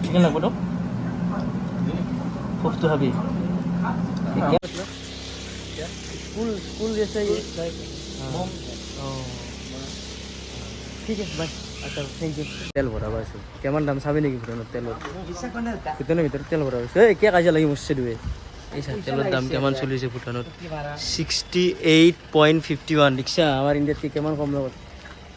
chicken লাগবো তো খুব তো হবি स्कूल स्कूल जैसा ही ठीक है बाय अच्छा थैंक यू তেল ভরা আছে কেমন দাম চাবি নেকি তেলৰ ভূটানৰ ভিতৰত তেল ভৰা হৈছে এই কিয় কাজিয়া লাগি মৰছে দুৱে এই তেলৰ দাম কিমান চলিছে ভূটানত 68.51 ৰিক্সা আমাৰ ইণ্ডিয়াত কিমান কম লগত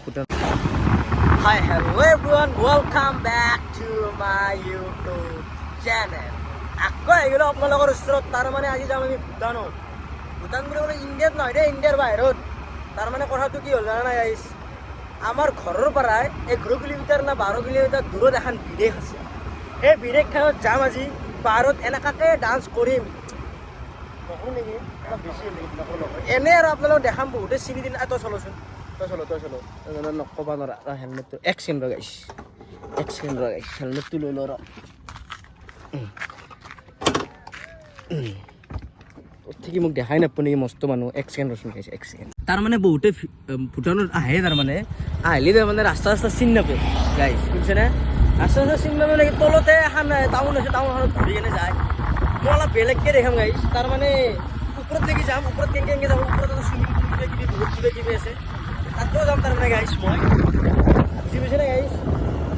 Bhutan hi hello everyone welcome back to my YouTube channel আকৌ আহিলো আপোনালোকৰ ওচৰত তাৰ মানে আজি যাম আমি ভূটানত ভূটান বুলি ক'লে ইণ্ডিয়াত নহয় দেই ইণ্ডিয়াৰ বাহিৰত তাৰ মানে কথাটো কি হ'ল জানা নাই গাইছ আমাৰ ঘৰৰ পৰাই 11 কিলোমিটাৰ না 12 কিলোমিটাৰ দূৰত এখন বিদেশ আছে সেই বিদেশখনত যাম আজি পাহাৰত এনেকুৱাকৈ ডান্স কৰিম নকৰোঁ নেকি অলপ বেছি এনে আৰু আপোনালোকক দেখাম বহুতে চিনি দিন তই চলচোন তই চলো নক'বা নোৱাৰা হেলমেটটো এক ছেকেণ্ড গাইছ হেলমেটটো লৈ ল ঠিকই মোক দেখাই নাপাব নেকি মস্ত মানুহ এক ছেকেণ্ড ৰচোন গাইছে এক ছেকেণ্ড তাৰমানে বহুতে ভূটানত আহে তাৰমানে আহিলে তাৰমানে ৰাস্তা চিনি নাপায় গাইছ বুজিছেনে ৰাস্তা চিনি নাপায় নেকি তলতে এখন টাউন আছে টাউনখনত ঘূৰি কেনে যায় মই অলপ বেলেগকৈ দেখাম গাইছ তাৰমানে ওপৰত লাগি যাম ওপৰত কেনেকৈ যাম ওপৰত চুইমিং পুল কিবা বহুত কিবা আছে তাতেও যাম তাৰমানে গাইছ মই বুজি পাইছেনে গাইছ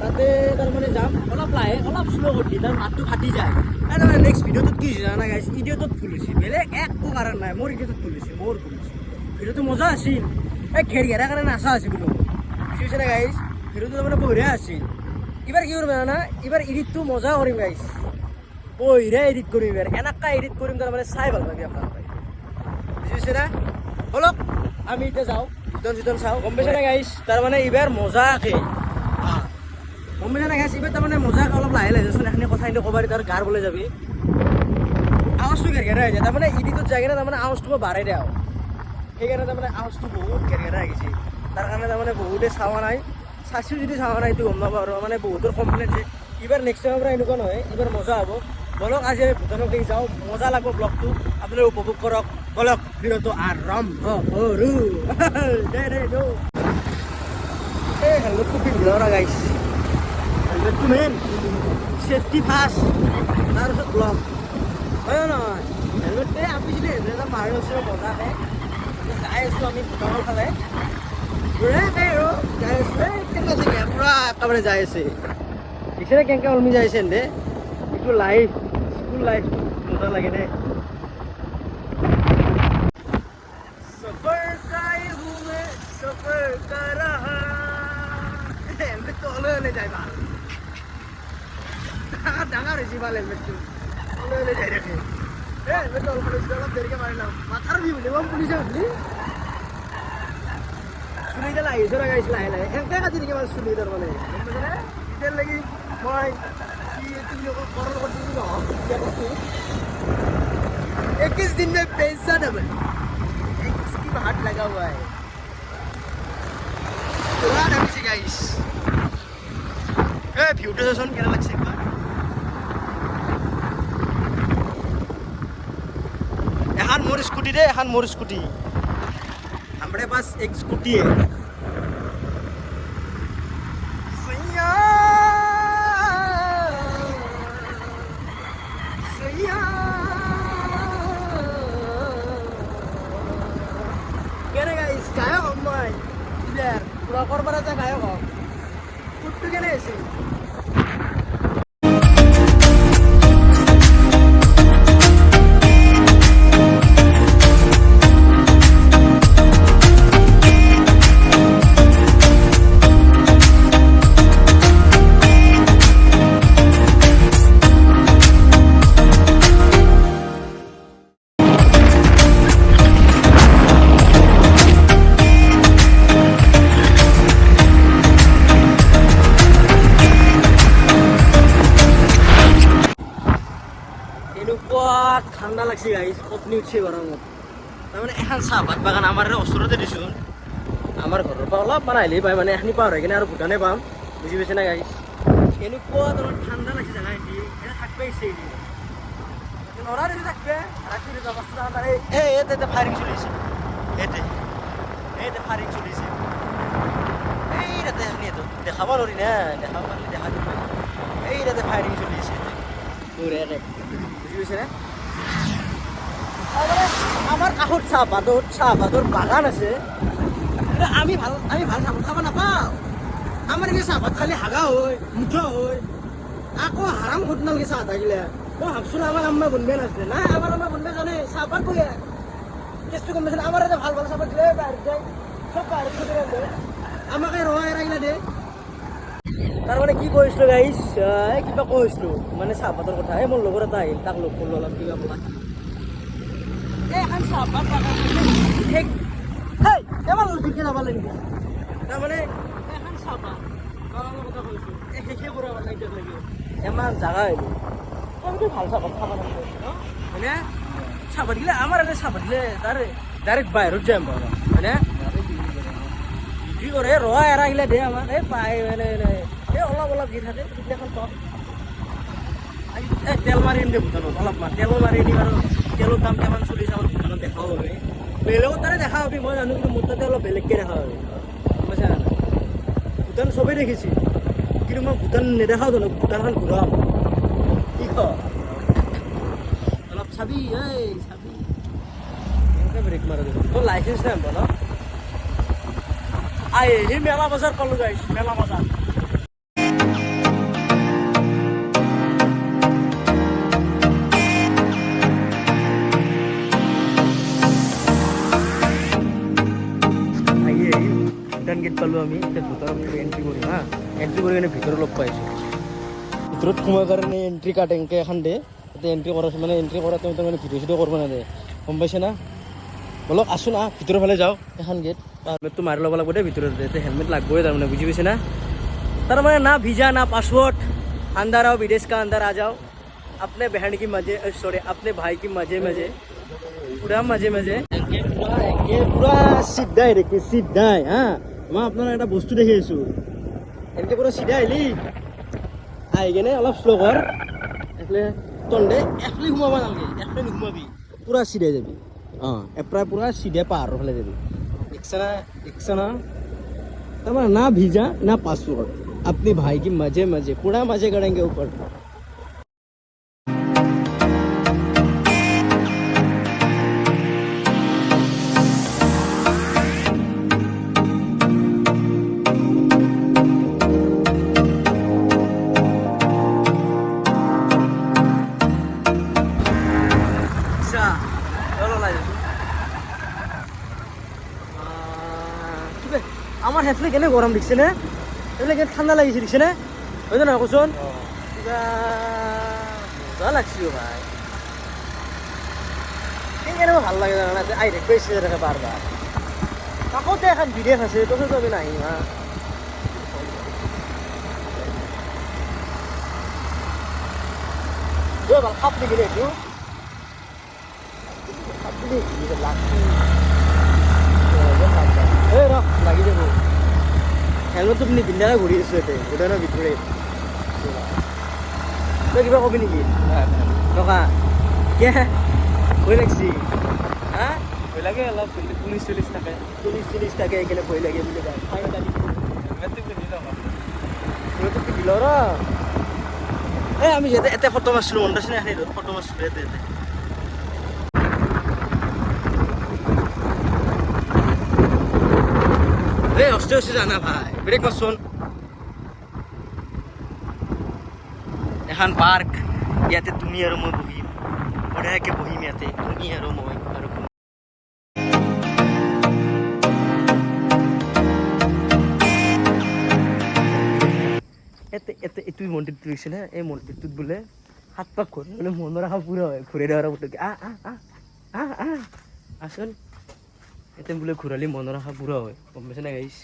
তাতে তাৰমানে যাম অলপ লাহে অলপ শ্ল' কৰি দি তাৰ মাতটো ফাটি যায় তাৰমানে নেক্সট ভিডিঅ'টোত কি হৈছে জানা গাইছ ইডিঅ'টোত ভুল হৈছে বেলেগ একো কাৰণ নাই মোৰ ইডিঅ'টোত ভুল হৈছে ভিডিঅ'টো মজা আছিল এই ঘেৰা কাৰণে নাচা আছিল বোলো বুজি পাইছেনে গাইছ ভিডিঅ'টো তাৰমানে বঢ়িয়া আছিল এইবাৰ কি কৰিম জানা এইবাৰ এডিটটো মজা কৰিম গাইছ বঢ়িয়া এডিট কৰিম এইবাৰ এনেকুৱা এডিট কৰিম তাৰমানে চাই ভাল পাবি আপোনালোকে বুজি পাইছেনে বলক আমি এতিয়া যাওঁ ভূটান চাওঁ গম পাইছেনে গাইছ তাৰমানে এইবাৰ মজাকৈ গম পাইছা নাই গাইছ এইবাৰ তাৰমানে মজাকৈ অলপ লাহে যাচোন এখিনি কথা কিন্তু ক'ব পাৰি তাৰ গাৰ বোলে যাবি আৱাজটো ঘেৰঘেৰা হৈ যায় তাৰমানে ইডিটত যাই কিনে তাৰমানে আৱাজটো মই বাঢ়াই দিওঁ সেইকাৰণে তাৰমানে আৱাজটো বহুত ঘেৰঘেৰা হৈ গৈছে তাৰ কাৰণে তাৰমানে বহুতে চোৱা নাই চাইছোঁ যদি চোৱা নাই এইটো গম নাপাওঁ আৰু মানে বহুতৰ কমপ্লেইন আছে এইবাৰ নেক্সট টাইমৰ পৰা এনেকুৱা নহয় এইবাৰ মজা হ'ব বলক আজি আমি ভূটানত দেখি যাওঁ মজা লাগব ব্লগটো আপোনালোকে উপভোগ কৰক বলক ভিডিঅ'টো আৰম্ভ কৰোঁ এই হেলমেটটো পিন্ধি লওঁ না গাইছ হেলমেটটো মেইন চেফটি ফাৰ্ষ্ট তাৰপিছত ব্লগ হয় নহয় হেলমেটটোৱে আপিছিলে এটা পাহাৰৰ ওচৰত মজাকৈ যাই আছোঁ আমি ভূটানৰ ফালে আৰু যাই আছোঁ এই কেনেকুৱা চাগে পূৰা একেবাৰে যাই আছে দেখিছেনে কেনেকৈ ওলমি যাই আছে দে এইটো লাইফ স্কুল লাইফ মজা লাগে দে সফৰ কাই হুমে সফৰ কৰ ৰহা হেলমেটটো হ'লে যায় ভাল ডাঙৰ হৈছে ভাল হেলমেটটো হ'লে যাই থাকে হেলমেটটো অলপ দেৰিকৈ মাৰি লওঁ মাথাৰ বিষ বুলি গম পুলিচে সুধিলি চুলিডাল আহিছে লগাইছে লাহে লাহে এনেকৈ কাটি নেকি মানে চুলি তাৰমানে গম পাইছেনে এতিয়া লাগি মই কি তুমি ঘৰৰ লগত তুমি নহওঁ এতিয়া বস্তু 21 दिन में पैसा डबल इसकी हाथ लगा हुआ है पूरा ढंग से गाइस ए ভিউটো চোন কেনে লাগছে একবার এখন মোর স্কুটি রে এখন মোর স্কুটি हमारे पास एक स्कूटी है सैया सैया কেনে গাইস গায়ক হম মই ইদার পুরা করবার আছে গায়ক হম কুট্টু কেনে আছে ঠাণ্ডা লাগছে গাইছ কপনি উঠছে গৰমত তাৰমানে এখন চাহপাত বাগান আমাৰ ওচৰতে দিছোঁ আমাৰ ঘৰৰ পৰা অলপমান আহিলেই পায় মানে এখিনি পাৰ হৈ কিনে আৰু ভূটানে পাম বুজি পাইছে না গাইছ এনেকুৱা তোমাৰ ঠাণ্ডা লাগছে জানা এটি এটা থাকবে ইচ্ছে নৰা দিছে থাকবে ৰাতি ব্যৱস্থা এই ফায়াৰিং চলিছে এইতে ফায়াৰিং চলিছে এই ৰাতে এখিনি দেখাব নোৱাৰি না দেখাব পাৰিলে দেখা দিব এই যাতে ফায়াৰিং চলি আছে বঢ়িয়াকৈ বুজি পাইছেনে আমাৰ কাষত চাহপাতৰ বাগান আছে কিন্তু আমি ভাল চাহপাত খাব নাপাওঁ আমাৰ এই চাহপাত খালি হাগা হয় মুঠা হয় আকৌ হাৰাম ঘট নালাগে চাহ থাকিলে মই ভাবছোঁ আমাৰ আম্মা বনবে নাছিলে নাই আমাৰ আম্মা বনবে জানে চাহপাত কৈ কেছটো গম পাইছে আমাৰ এটা ভাল চাহপাত দিলে বাহিৰত যায় চব বাহিৰত খুঁজি ৰান্ধে আমাকে ৰহা এৰাগিলা দে তাৰমানে কি কৈছিলোঁ গাইছ কিবা কৈছিলোঁ মানে চাহপাতৰ কথা মোৰ লগৰ এটা আহিল তাক লগ কৰিলোঁ অলপ কিবা ক'লা এখন চাহপাত এবাৰ বিকে যাব লাগিব তাৰমানে এখন চাহপাত বাগানৰ কথা কৈছোঁ শেষে কৰা নাই এতিয়ালৈকে ইমান জাগা আহিলোঁ তথাপিতো ভাল চাহপাত খাব লাগিব হয়নে চাহপাত দিলে আমাৰ ইয়াতে চাহপাত দিলে তাৰ ডাইৰেক্ট বাহিৰত যাম বাৰু হয়নে বিক্ৰী কৰে ৰহা এৰা গিলা দে আমাক এই পাই মানে এই অলপ দি থাকে সেইদিনাখন পাওঁ তেল মাৰি আনি দে ভূটানত অলপমান তেলো মাৰি আনি বাৰু তেলৰ দাম কিমান চলিছে আমাৰ ভূটানত দেখাও হয় বেলেগত তাৰে দেখা পাবি মই জানো কিন্তু মোৰ তাতে অলপ বেলেগকৈ দেখা হয় গম পাইছা না ভূটান চবেই দেখিছে কিন্তু মই ভূটান নেদেখাও জানো ভূটানখন ঘূৰাম কি ক অলপ চাবি চাবি এনেকৈ ব্ৰেক মাৰা যাব তোৰ লাইচেঞ্চ নাই ন সেই মেলা বজাৰ পালোঁ গাইছ মেলা বজাৰ ভূটান গেট পালোঁ আমি এতিয়া ভূটানত এণ্ট্ৰি কৰিম হা এণ্ট্ৰি কৰি কিনে ভিতৰত লগ পাইছোঁ ভিতৰত সোমোৱাৰ কাৰণে এণ্ট্ৰি কাৰ্ড এনেকৈ এখন দে তাতে এণ্ট্ৰি কৰা মানে এণ্ট্ৰি কৰাতে মানে ভিডিঅ' চিডিঅ' কৰিব নালাগে গম পাইছে না বলক আছোঁ না ভিতৰৰ ফালে যাওঁ এখন গেট হেলমেটটো মাৰি ল'ব লাগিব দেই ভিতৰত এতিয়া হেলমেট লাগবই তাৰমানে বুজি পাইছে না তাৰমানে না ভিজা না পাছপোৰ্ট अंदर आओ विदेश का अंदर आ जाओ अपने बहन की मजे सॉरी अपने भाई की मजे पूरा मजे पूरा सीधाई देखिए सीधाई हाँ मैं अपना एक बस्तु देखी आसो एनके पूरा सीधा आइली आई केने अलग स्लो कर एकले तंडे एकली घुमाबा नालगे एकले घुमाबी पूरा सीधे जाबी हाँ एप्राय पूरा सीधे पार फाले जाबी एक्सना तमाम ना वीजा ना पासपोर्ट अपने भाई की मजे पूरा मजे करेंगे ऊपर আমার হেফলে কেনে গরম দিচ্ছে না এগুলো কেন ঠান্ডা লাগিছে দিচ্ছে না হয়তো না কোচোন কিবা মজা লাগছিল ভাই কেন ভাল লাগে জানা না আই রেখে এসে থাকে বারবার কাকতে এখন বিদেশ আছে তথাপি আমি নাহি হা ভাল খাপ দিবি একটু খাপ দিবি লাগছে লাগি যাব হেলমেটটো পিন্ধি পিন্ধাৰে ঘূৰি আছোঁ ইয়াতে ভূটানৰ ভিতৰে তই কিবা কবি নেকি টকা কিয় ভয় লাগছি হা ভয় লাগে অলপ পুলিচ চুলিচ থাকে সেইকাৰণে ভয় লাগে বুলি কয় হেলমেটটো পিন্ধি ল ৰ এই আমি ইয়াতে এটা ফটো মাৰিছিলোঁ মনত আছে নাই ফটো মাৰিছিলোঁ ইয়াতে এই অস্তে জানা ভাই ব্ৰেক মাৰছুন এখন পাৰ্ক ইয়াতে তুমি আৰ মই বহিম বঢ়িয়াকে বহিম ইয়াতে তুমি আৰু মই আৰু তুই মন্দিৰটো দেখিছে না এই মন্দিৰটোত বোলে হাত পাক ঘূৰ বোলে মনৰ আশা পুৰা হয় ঘূৰাই দেৱাৰ পুটুকে আসল এতে বোলে ঘূৰালি মনৰ আশা পুৰা হয় গম পাইছে না গাইছ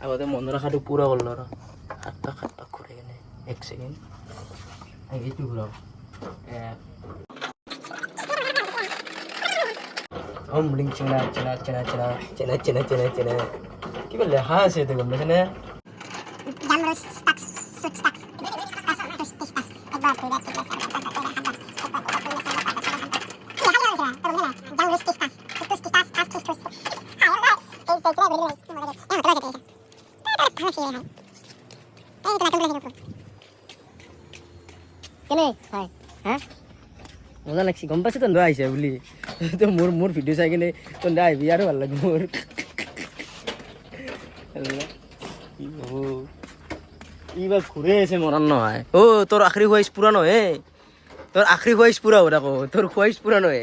আগতে মনৰ আশাটো পুৰা কৰিলোঁ আৰু হাত পাক ঘূৰাই কিনে এক ছেকেণ্ড এইটো ঘূৰাও অমলিং চেনা কিবা লেখা আছে এইটো গম পাইছে না কেনে হয় হা মজা লাগছি গম পাইছোঁ তন্দা আহিছে বুলি তো মোৰ ভিডিঅ' চাই কিনে তন্দা আহিবি আৰু ভাল লাগিব মোৰ কি হ'ব ইবা ঘূৰে আছে মৰাণ নহয় তোৰ আখৰি খুৱাইছ পুৰা নহয় তোৰ আখৰি খুৱাইছ পুৰা হ'ব আকৌ তোৰ খুৱাইছ পুৰা নহয়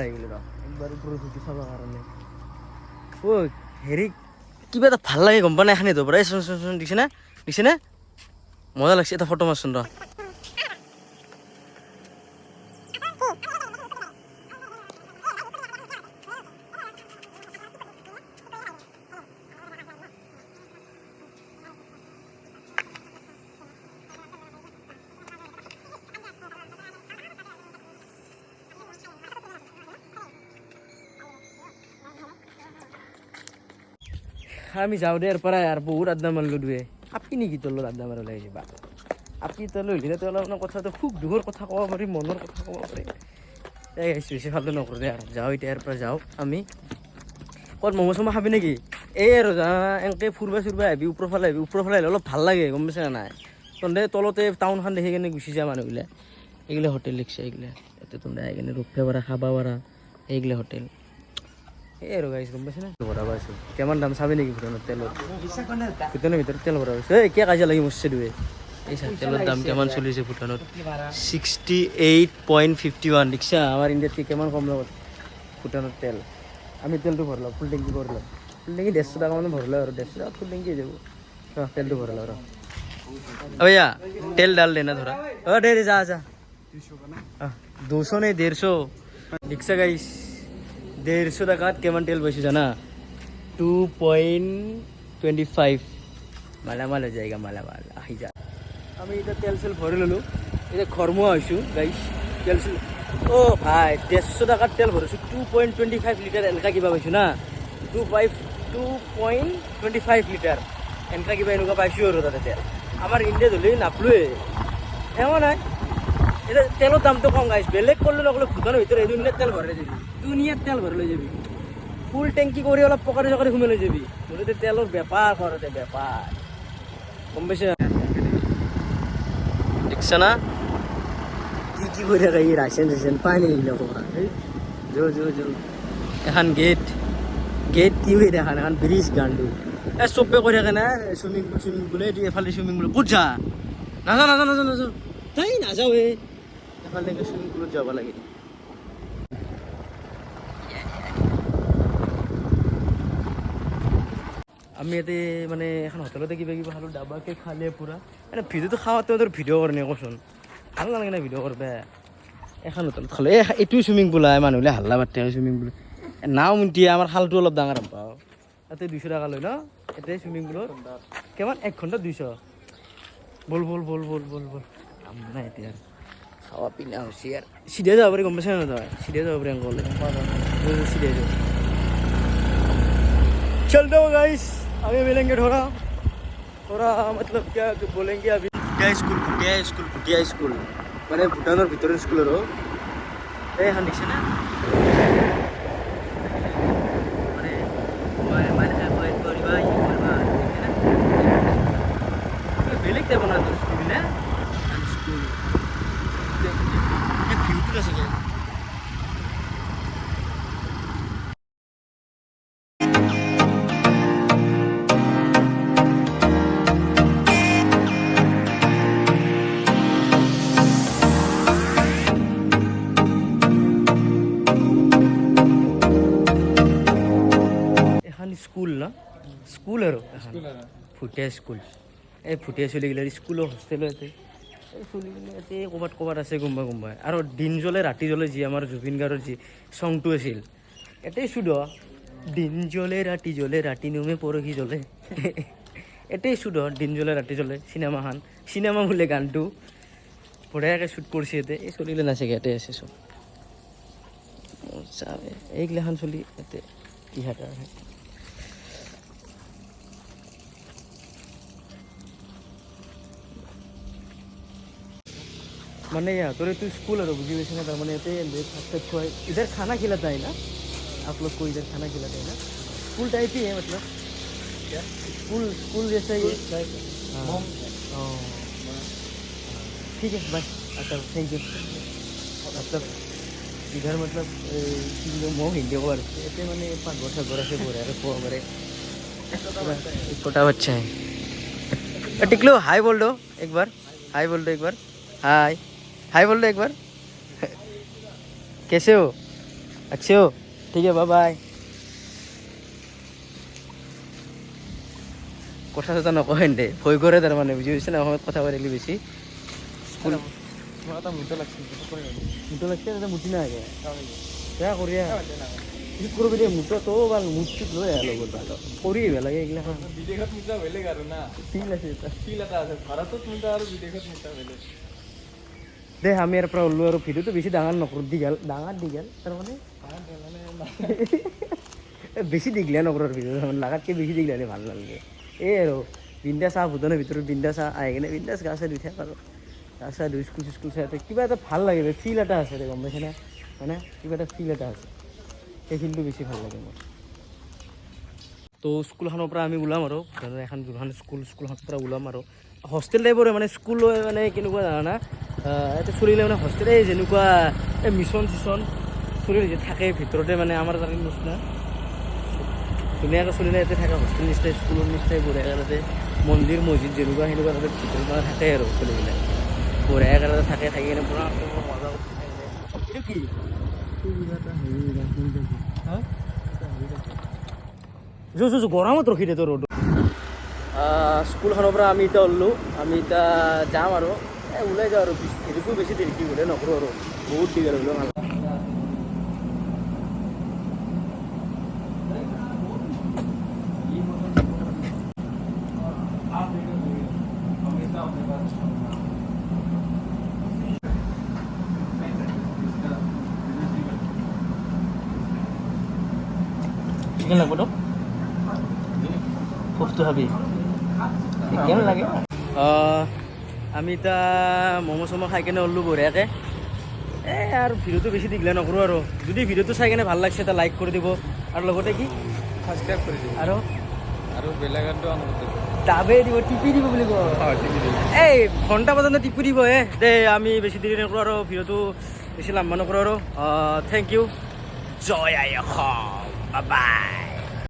আহি গ'লো ৰ একবাৰ ওপৰত ভিডিঅ' চাবৰ কাৰণে হেৰি কিবা এটা ভাল লাগে গম পোৱা নাই এখানে ধৰ পৰা চোন দিছে না মজা লাগছে এটা ফটো মাৰচোন ৰ আমি যাওঁ দে ইয়াৰ পৰা আৰু বহুত আড্ডা মাৰিলোঁ দুয়ে আপি নেকি তোৰ লগত আড্ডা মাৰিব লাগে বা আপি তই লৈ আহিলে তই অলপমান কথাটো সুখ দুখৰ কথা ক'ব পাৰি মনৰ কথা ক'ব পাৰি এই আহিছোঁ বেছি ভালটো নকৰোঁ দে আৰু যাওঁ এতিয়া ইয়াৰ পৰা যাওঁ আমি ক'ত ম'ম' চম' খাবি নেকি এই আৰু যা এনেকৈ ফুৰিব আহিবি ওপৰৰ ফালে আহিলে অলপ ভাল লাগে গম পাইছে নাই তহঁতে তলতে টাউনখন দেখি কিনে গুচি যায় মানুহবিলাক এইগিলা হোটেল লিখছে এইগিলা এতিয়া তহঁতে আহি কিনে ৰখিব পাৰা খাব পাৰা এইগিলা হোটেল এই আৰু গাইছ গম পাইছে না ভৰাব আছোঁ কিমান দাম চাবি নেকি ভূটানত তেলৰ ভূটানৰ ভিতৰত তেল ভৰাব আছোঁ এই কিয় কাজিয়া লাগি মৰছে দুৱে এই চাৰ তেলৰ দাম কিমান চলিছে ভূটানত 68.51 দেখিছা আমাৰ ইণ্ডিয়াতকৈ কিমান কম লগত ভূটানত তেল আমি তেলটো ভৰলাম ফুল টেংকি কৰিলাম ফুল টেংকি 150 টাকা মানে ভৰলাম আৰু 150 টাকা ফুল টেংকি হৈ যাব তেলটো ভৰলাম আৰু भैया तेल डाल देना थोड़ा दे जा 200 नहीं 150 रिक्शा गाइस 150 টাকাত কেমন তেল পাইছোঁ জানা 2.25 মালামাল হৈ যায়গা মালামাল আহি যা আমি এতিয়া তেল চেল ভৰি ল'লোঁ এতিয়া ঘৰমুৱা হৈছোঁ গাইছ তেল চেল ভাই 150 টাকাত তেল ভৰিছোঁ 2.25 লিটাৰ এনেকুৱা কিবা পাইছোঁ না 2.25 লিটাৰ এনেকুৱা কিবা এনেকুৱা পাইছোঁ আৰু তাতে তেল আমাৰ ইণ্ডিয়াত হ'লে নাপলোৱে এওঁ নাই এতিয়া তেলৰ দামটো কম গাইছ বেলেগ কৰিলে নকলে ভূটানৰ ভিতৰত এই দুনিয়াত তেল ভৰাই যাবি দুনিয়াত তেল ভৰাই লৈ যাবি ফুল টেংকি কৰি অলপ পকাৰে চকাৰে সোমাই লৈ যাবি বোলে তেলৰ বেপাৰ ঘৰতে বেপাৰ গম পাইছে দেখিছা না কি কৰি থাকে এই ৰাইচেন পাই নেকি এখন গেট কি হৈ দেখা এখন ব্ৰিজ গানটো চবে কৰি থাকে না চুইমিং পুল এইটো এফালে চুইমিং পুল ক'ত যা নাযাওঁ তাই নাযাওঁ এফালে চুইমিং পুলত যাব লাগে আমি ইয়াতে মানে এখন হোটেলতে কিবা খালোঁ ডাবাকে খালে পুৰা মানে ভিডিঅ'টো খাওঁতে তোৰ ভিডিঅ' কৰে নে কচোন ভাল নালাগে না ভিডিঅ' কৰিব এখন হোটেলত খালোঁ এইটোৱে চুইমিং পুল হয় মানুহবিলাক হাল্লা পাতে চুইমিং পুল নাও মুঠিয়ে আমাৰ খালটো অলপ ডাঙৰ পাওঁ তাতে 200 টাকা লয় ন এতে চুইমিং পুলত কিমান 1 ঘণ্টা 200 বল নাই এতিয়া খাওয়া পিনা হৈছে ইয়াৰ চিধা যাব পাৰি গম পাইছা না তই চিধা যাব পাৰি অংকল চিধা যাব चल दो गाइस आगे मिलेंगे थोड़ा मतलब क्या बोलेंगे अभी भुटिया स्कूल माने भूटानर भीतर स्कूल रो ए हां दिखছে না माने माने पॉइंट करिबा इ करबा देखना बेलेग ते बना दो स्कूल ने स्कूल ये फ्यूचर আছে क्या স্কুল না স্কুল আৰু ভুটিয়া স্কুল এই ভুটিয়া চলিগিলা স্কুলৰ হোষ্টেলো ইয়াতে এই চলিগিলা ইয়াতে ক'ৰবাত আছে কোনোবা আৰু দিন জ্বলে ৰাতি জ্বলে যি আমাৰ জুবিন গাৰ্গৰ যি চংটো আছিল এটাই চুদ দিন জ্বলে ৰাতি নুমে পৰহি জ্বলে এটাই চুদ দিন জ্বলে ৰাতি জ্বলে চিনেমা বোলে গানটো বঢ়িয়াকৈ শ্বুট কৰিছে ইয়াতে এই চলিগিলা নাচাগে ইয়াতে আছে চব এইগিলাখান চলি ইয়াতে ইহাতে মানে यहाँ तो स्कूल है बुझी वैसे ना मैंने खुआई इधर खाना खिलाता है ना आप लोग को इधर खाना खिलाता है ना स्कूल टाइप ही है मतलब क्या स्कूल जैसा ही ठीक है बाय अच्छा थैंक यू मतलब इधर मतलब मैं हिंदी को ऐसे मैंने 5 वर्ष घर से बोल रहा है छोटा बच्चा है टिकलो हाय बोल दो एक बार हाय बोल दो एक बार हाय हाय बोल दो एक बार कैसे हो अच्छे हो ठीक है बाय बाय কথা চথা নকয় দে ভয় কৰে তাৰমানে বুজি পাইছে না অসমত কথা পাতিলে বেছি স্কুল মুটো লাগছে মুটি না আগে বেয়া কৰিয়া কি কৰবি দে মুটো তো ভাল মুটটো লৈ আহ লগত কৰি লাগে এইগিলা বিদেশত মুটা বেলেগ আৰু না ফিল আছে ভাৰতত মুটা আৰু বিদেশত মুটা বেলেগ দে আমি ইয়াৰ পৰা ওলো আৰু ভিডিঅ'টো বেছি ডাঙৰ নকৰোঁ দীঘল তাৰমানে বেছি দীঘলীয়া নকৰোঁ ভিডিঅ' তাৰমানে লাগাতকৈ বেছি দীঘলীয়া ভাল নালাগে এই আৰু বিন্দাছ চাহ ভূটানৰ ভিতৰত বিন্দাছ চাহ আহি কিনে বিন্দাছ গা চা ধুই থাক আৰু গা চা ধুই স্কুল চাই কিবা এটা ভাল লাগে ফিল এটা আছে গম পাইছে না হয়নে কিবা এটা ফিল এটা আছে সেই ফিলটো বেছি ভাল লাগে মোৰ তো স্কুলখনৰ পৰা আমি ওলাম আৰু এখন যোনখন স্কুলখনৰ পৰা ওলাম আৰু হোষ্টেল টাইপৰে মানে স্কুল মানে কেনেকুৱা জানা ইয়াতে চলিলে মানে হোষ্টেল এই যেনেকুৱা এই মিছন চিছন চলি থাকে ভিতৰতে মানে আমাৰ তাৰে নিচিনা ধুনীয়াকৈ চলিলে ইয়াতে থাকে হোষ্টেল নিচিনাই স্কুলৰ নিচিনাই বঢ়িয়াকৈ তাতে মন্দিৰ মছজিদ যেনেকুৱা সেনেকুৱা তাতে ভিতৰত মানে থাকে আৰু চলিবিলাক বঢ়িয়াকৈ তাতে থাকে থাকি কিনে পুৰা মজা এইটো কি গৰমত ৰখি দে তোৰ ৰ'দ স্কুলখনৰ পৰা আমি এতিয়া ওলালোঁ আমি এতিয়া যাম আৰু ওলাই যাওঁ আৰু হেৰিকো বেছি দেৰি কি গ'লে নকৰোঁ আৰু বহুত দীঘল হ'লেও ভাল চিকেন লাগব তো খুবটো ভাবি চিকেন লাগে আমি এতিয়া ম'ম' চম' খাই কেনে ওলালোঁ বঢ়িয়াকৈ এই আৰু ভিডিঅ'টো বেছি দীঘলীয়া নকৰোঁ আৰু যদি ভিডিঅ'টো চাই কেনে ভাল লাগিছে এটা লাইক কৰি দিব আৰু লগতে কি সাবস্ক্ৰাইব কৰি দিব আৰু বেলেগতো দাবে দিব টিপি দিব বুলি কয় এই ঘণ্টা পৰ্যন্ত টিপি দিব দে আমি বেছি দেৰি নকৰোঁ আৰু ভিডিঅ'টো বেছি লাম্বা নকৰোঁ আৰু থেংক ইউ জয় আই অসম বাই